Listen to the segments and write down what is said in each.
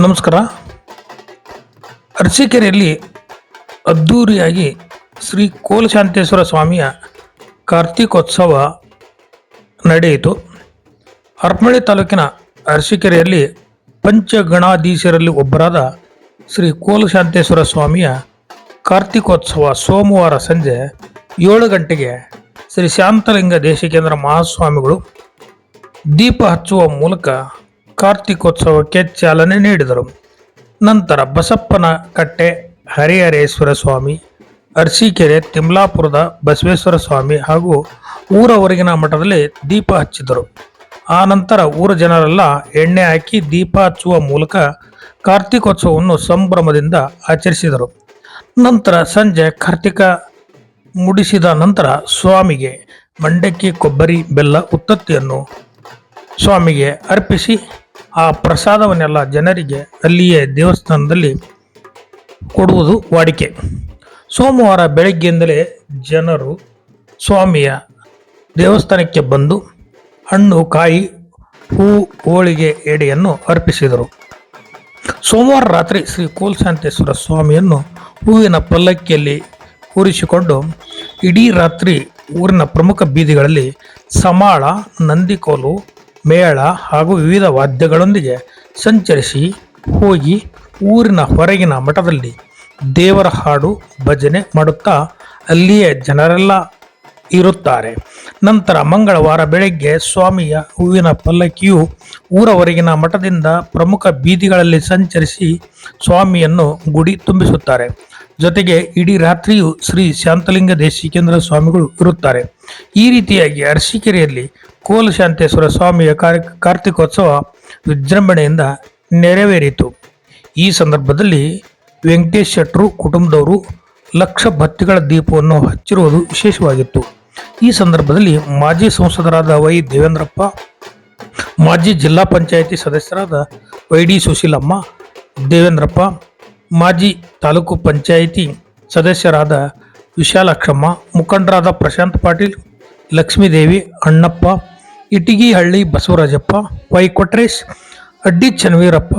ನಮಸ್ಕಾರ. ಅರಸೀಕೆರೆಯಲ್ಲಿ ಅದ್ಧೂರಿಯಾಗಿ ಶ್ರೀ ಕೋಲಶಾಂತೇಶ್ವರ ಸ್ವಾಮಿಯ ಕಾರ್ತಿಕೋತ್ಸವ ನಡೆಯಿತು. ಹರಪನಹಳ್ಳಿ ತಾಲೂಕಿನ ಅರಸೀಕೆರೆಯಲ್ಲಿ ಪಂಚಗಣಾಧೀಶರಲ್ಲಿ ಒಬ್ಬರಾದ ಶ್ರೀ ಕೋಲಶಾಂತೇಶ್ವರ ಸ್ವಾಮಿಯ ಕಾರ್ತಿಕೋತ್ಸವ ಸೋಮವಾರ ಸಂಜೆ 7 ಗಂಟೆಗೆ ಶ್ರೀ ಶಾಂತಲಿಂಗ ದೇಶಿಕೇಂದ್ರ ಮಹಾಸ್ವಾಮಿಗಳು ದೀಪ ಹಚ್ಚುವ ಮೂಲಕ ಕಾರ್ತಿಕೋತ್ಸವಕ್ಕೆ ಚಾಲನೆ ನೀಡಿದರು. ನಂತರ ಬಸಪ್ಪನ ಕಟ್ಟೆ ಹರಿಹರೇಶ್ವರ ಸ್ವಾಮಿ, ಅರಸೀಕೆರೆ ತಿಮ್ಲಾಪುರದ ಬಸವೇಶ್ವರ ಸ್ವಾಮಿ ಹಾಗೂ ಊರ ಹೊರಗಿನ ಮಠದಲ್ಲಿ ದೀಪ ಹಚ್ಚಿದರು. ಆ ನಂತರ ಊರ ಜನರೆಲ್ಲ ಎಣ್ಣೆ ಹಾಕಿ ದೀಪ ಹಚ್ಚುವ ಮೂಲಕ ಕಾರ್ತಿಕೋತ್ಸವವನ್ನು ಸಂಭ್ರಮದಿಂದ ಆಚರಿಸಿದರು. ನಂತರ ಸಂಜೆ ಕಾರ್ತಿಕ ಮುಡಿಸಿದ ನಂತರ ಸ್ವಾಮಿಗೆ ಮಂಡಕ್ಕಿ, ಕೊಬ್ಬರಿ, ಬೆಲ್ಲ, ಉತ್ತತ್ತಿಯನ್ನು ಸ್ವಾಮಿಗೆ ಅರ್ಪಿಸಿ ಆ ಪ್ರಸಾದವನ್ನೆಲ್ಲ ಜನರಿಗೆ ಅಲ್ಲಿಯೇ ದೇವಸ್ಥಾನದಲ್ಲಿ ಕೊಡುವುದು ವಾಡಿಕೆ. ಸೋಮವಾರ ಬೆಳಗ್ಗೆಯಿಂದಲೇ ಜನರು ಸ್ವಾಮಿಯ ದೇವಸ್ಥಾನಕ್ಕೆ ಬಂದು ಹಣ್ಣು, ಕಾಯಿ, ಹೂ, ಹೋಳಿಗೆ, ಎಡೆಯನ್ನು ಅರ್ಪಿಸಿದರು. ಸೋಮವಾರ ರಾತ್ರಿ ಶ್ರೀ ಕೋಲಶಾಂತೇಶ್ವರ ಸ್ವಾಮಿಯನ್ನು ಹೂವಿನ ಪಲ್ಲಕ್ಕಿಯಲ್ಲಿ ಕೂರಿಸಿಕೊಂಡು ಇಡೀ ರಾತ್ರಿ ಊರಿನ ಪ್ರಮುಖ ಬೀದಿಗಳಲ್ಲಿ ಸಮಾಳ, ನಂದಿಕೋಲು, ಮೇಳ ಹಾಗೂ ವಿವಿಧ ವಾದ್ಯಗಳೊಂದಿಗೆ ಸಂಚರಿಸಿ ಹೋಗಿ ಊರಿನ ಹೊರಗಿನ ಮಠದಲ್ಲಿ ದೇವರ ಹಾಡು, ಭಜನೆ ಮಾಡುತ್ತಾ ಅಲ್ಲಿಯೇ ಜನರೆಲ್ಲ ಇರುತ್ತಾರೆ. ನಂತರ ಮಂಗಳವಾರ ಬೆಳಗ್ಗೆ ಸ್ವಾಮಿಯ ಹೂವಿನ ಪಲ್ಲಕ್ಕಿಯು ಊರ ಹೊರಗಿನ ಮಠದಿಂದ ಪ್ರಮುಖ ಬೀದಿಗಳಲ್ಲಿ ಸಂಚರಿಸಿ ಸ್ವಾಮಿಯನ್ನು ಗುಡಿ ತುಂಬಿಸುತ್ತಾರೆ. ಜೊತೆಗೆ ಇಡೀ ರಾತ್ರಿಯೂ ಶ್ರೀ ಶಾಂತಲಿಂಗ ದೇಶಿಕೇಂದ್ರ ಸ್ವಾಮಿಗಳು ಇರುತ್ತಾರೆ. ಈ ರೀತಿಯಾಗಿ ಅರಸೀಕೆರೆಯಲ್ಲಿ ಕೋಲಶಾಂತೇಶ್ವರ ಸ್ವಾಮಿಯ ಕಾರ್ತಿಕೋತ್ಸವ ವಿಜೃಂಭಣೆಯಿಂದ ನೆರವೇರಿತು. ಈ ಸಂದರ್ಭದಲ್ಲಿ ವೆಂಕಟೇಶ್ ಶೆಟ್ಟರು ಕುಟುಂಬದವರು ಲಕ್ಷ ಬತ್ತಿಗಳ ದೀಪವನ್ನು ಹಚ್ಚಿರುವುದು ವಿಶೇಷವಾಗಿತ್ತು. ಈ ಸಂದರ್ಭದಲ್ಲಿ ಮಾಜಿ ಸಂಸದರಾದ ವೈ ದೇವೇಂದ್ರಪ್ಪ, ಮಾಜಿ ಜಿಲ್ಲಾ ಪಂಚಾಯಿತಿ ಸದಸ್ಯರಾದ ವೈ ಡಿ ಸುಶೀಲಮ್ಮ, ದೇವೇಂದ್ರಪ್ಪ, ಮಾಜಿ ತಾಲೂಕು ಪಂಚಾಯಿತಿ ಸದಸ್ಯರಾದ ವಿಶಾಲಾಕ್ಷಮ್ಮ, ಮುಖಂಡರಾದ ಪ್ರಶಾಂತ್ ಪಾಟೀಲ್, ಲಕ್ಷ್ಮೀದೇವಿ, ಅಣ್ಣಪ್ಪ, ಇಟಗಿಹಳ್ಳಿ ಬಸವರಾಜಪ್ಪ, ವೈ ಕೊಟ್ರೇಶ್, ಅಡ್ಡಿ ಚನ್ನವೀರಪ್ಪ,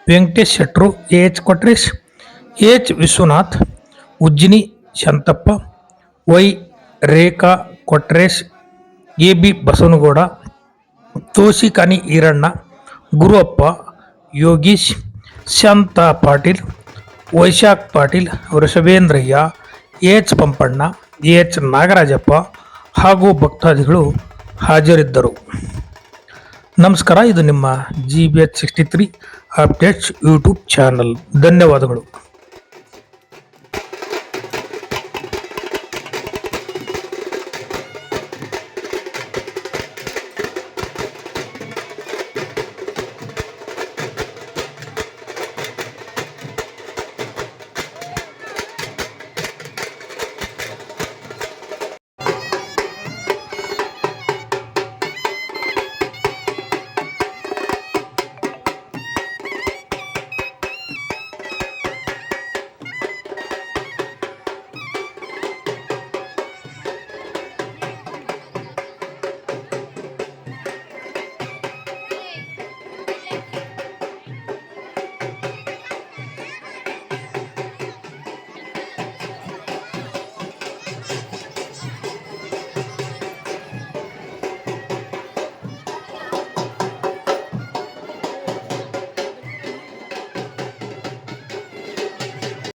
ವೆಂಕಟೇಶ್ ಶೆಟ್ಟರು, H Kotresh, H Vishwanath, Ujjini Shantappa, Y Rekha Kotresh, A B Basavanagouda, Tosikani Iranna, Guruvappa, Yogish, Shanta Patil, Vaishakh Patil, Vrishabhendrayya, H Pampanna, H Nagarajappa ಹಾಗೂ ಭಕ್ತಾದಿಗಳು ಹಾಜರಿದ್ದರು. ನಮಸ್ಕಾರ. ಇದು ನಿಮ್ಮ GBH 63 ಅಪ್ಡೇಟ್ಸ್ ಯೂಟ್ಯೂಬ್ ಚಾನಲ್. ಧನ್ಯವಾದಗಳು.